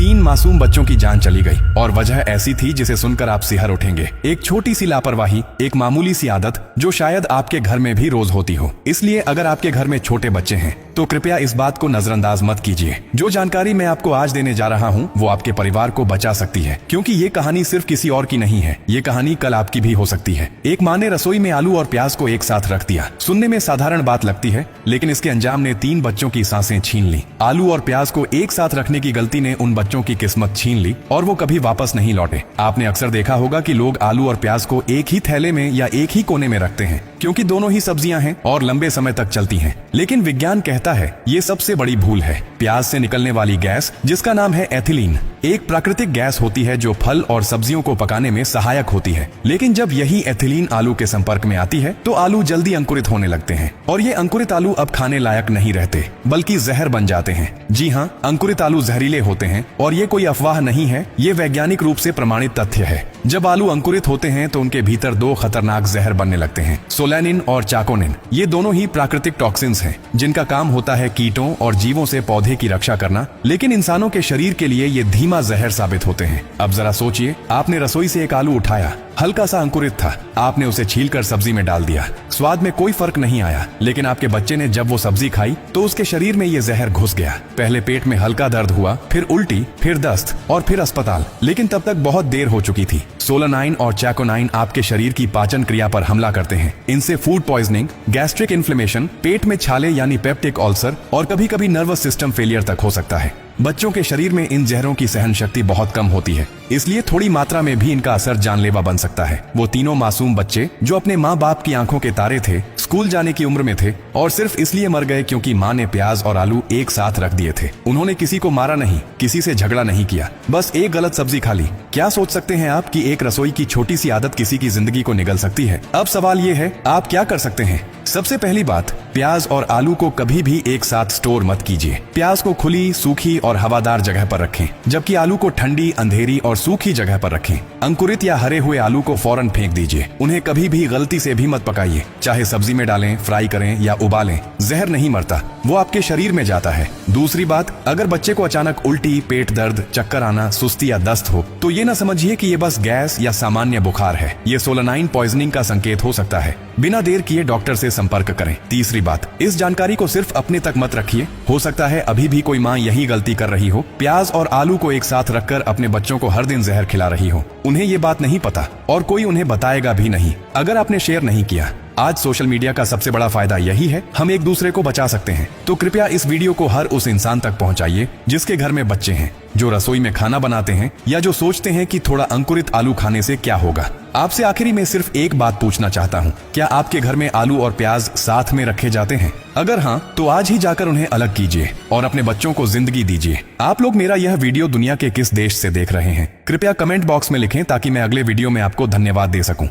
3 मासूम बच्चों की जान चली गई और वजह ऐसी थी जिसे सुनकर आप सिहर उठेंगे। एक छोटी सी लापरवाही, एक मामूली सी आदत जो शायद आपके घर में भी रोज होती हो। इसलिए अगर आपके घर में छोटे बच्चे हैं तो कृपया इस बात को नजरअंदाज मत कीजिए। जो जानकारी मैं आपको आज देने जा रहा हूँ वो आपके परिवार को बचा सकती है, क्योंकि ये कहानी सिर्फ किसी और की नहीं है, ये कहानी कल आपकी भी हो सकती है। एक माँ ने रसोई में आलू और प्याज को एक साथ रख दिया। सुनने में साधारण बात लगती है, लेकिन इसके अंजाम ने 3 बच्चों की सांसें छीन ली। आलू और प्याज को एक साथ रखने की गलती ने उन बच्चों की किस्मत छीन ली और वो कभी वापस नहीं लौटे। आपने अक्सर देखा होगा कि लोग आलू और प्याज को एक ही थैले में या एक ही कोने में रखते हैं, क्योंकि दोनों ही सब्जियां हैं और लंबे समय तक चलती हैं। लेकिन विज्ञान कहता है ये सबसे बड़ी भूल है। प्याज से निकलने वाली गैस, जिसका नाम है एथिलीन, एक प्राकृतिक गैस होती है जो फल और सब्जियों को पकाने में सहायक होती है। लेकिन जब यही एथिलीन आलू के संपर्क में आती है तो आलू जल्दी अंकुरित होने लगते हैं और ये अंकुरित आलू अब खाने लायक नहीं रहते, बल्कि जहर बन जाते हैं। जी हाँ, अंकुरित आलू जहरीले होते हैं और ये कोई अफवाह नहीं है, ये वैज्ञानिक रूप से प्रमाणित तथ्य है। जब आलू अंकुरित होते हैं तो उनके भीतर 2 खतरनाक जहर बनने लगते हैं, सोलैनिन और चाकोनिन। ये दोनों ही प्राकृतिक टॉक्सिन्स हैं जिनका काम होता है कीटों और जीवों से पौधे की रक्षा करना, लेकिन इंसानों के शरीर के लिए ये धीमा जहर साबित होते हैं। अब जरा सोचिए, आपने रसोई से एक आलू उठाया, हल्का सा अंकुरित था, आपने उसे छीलकर सब्जी में डाल दिया। स्वाद में कोई फर्क नहीं आया, लेकिन आपके बच्चे ने जब वो सब्जी खाई तो उसके शरीर में ये जहर घुस गया। पहले पेट में हल्का दर्द हुआ, फिर उल्टी, फिर दस्त और फिर अस्पताल, लेकिन तब तक बहुत देर हो चुकी थी। सोलानाइन और चैकोनाइन आपके शरीर की पाचन क्रिया पर हमला करते हैं। इनसे फूड पॉइजनिंग, गैस्ट्रिक इन्फ्लेमेशन, पेट में छाले यानी पेप्टिक अल्सर और कभी कभी नर्वस सिस्टम फेलियर तक हो सकता है। बच्चों के शरीर में इन जहरों की सहन शक्ति बहुत कम होती है, इसलिए थोड़ी मात्रा में भी इनका असर जानलेवा बन सकता है। वो तीनों मासूम बच्चे जो अपने माँ बाप की आंखों के तारे थे, स्कूल जाने की उम्र में थे और सिर्फ इसलिए मर गए क्योंकि माँ ने प्याज और आलू एक साथ रख दिए थे। उन्होंने किसी को मारा नहीं, किसी से झगड़ा नहीं किया, बस एक गलत सब्जी खा ली। क्या सोच सकते हैं आप कि एक रसोई की छोटी सी आदत किसी की जिंदगी को निगल सकती है? अब सवाल ये है, आप क्या कर सकते हैं? सबसे पहली बात, प्याज और आलू को कभी भी एक साथ स्टोर मत कीजिए। प्याज को खुली, सूखी और हवादार जगह पर रखें, जबकि आलू को ठंडी, अंधेरी और सूखी जगह पर रखें। अंकुरित या हरे हुए आलू को फौरन फेंक दीजिए। उन्हें कभी भी गलती से भी मत पकाइए, चाहे सब्जी में डालें, फ्राई करें या उबालें। जहर नहीं मरता, वो आपके शरीर में जाता है। दूसरी बात, अगर बच्चे को अचानक उल्टी, पेट दर्द, चक्कर आना, सुस्ती या दस्त हो तो ये ना समझिए कि ये बस गैस या सामान्य बुखार है। ये सोलानाइन पॉइजनिंग का संकेत हो सकता है। बिना देर किए डॉक्टर से संपर्क करें। तीसरी बात, इस जानकारी को सिर्फ अपने तक मत रखिए। हो सकता है अभी भी कोई माँ यही गलती कर रही हो, प्याज और आलू को एक साथ रखकर अपने बच्चों को हर दिन जहर खिला रही हो। उन्हें ये बात नहीं पता और कोई उन्हें बताएगा भी नहीं। अगर आपने शेयर नहीं किया, आज सोशल मीडिया का सबसे बड़ा फायदा यही है, हम एक दूसरे को बचा सकते हैं। तो कृपया इस वीडियो को हर उस इंसान तक पहुंचाइए जिसके घर में बच्चे हैं, जो रसोई में खाना बनाते हैं या जो सोचते हैं कि थोड़ा अंकुरित आलू खाने से क्या होगा। आपसे आखिरी में सिर्फ एक बात पूछना चाहता हूँ, क्या आपके घर में आलू और प्याज साथ में रखे जाते हैं? अगर हाँ, तो आज ही जाकर उन्हें अलग कीजिए और अपने बच्चों को जिंदगी दीजिए। आप लोग मेरा यह वीडियो दुनिया के किस देश से देख रहे हैं? कृपया कमेंट बॉक्स में लिखें ताकि मैं अगले वीडियो में आपको धन्यवाद दे सकूं।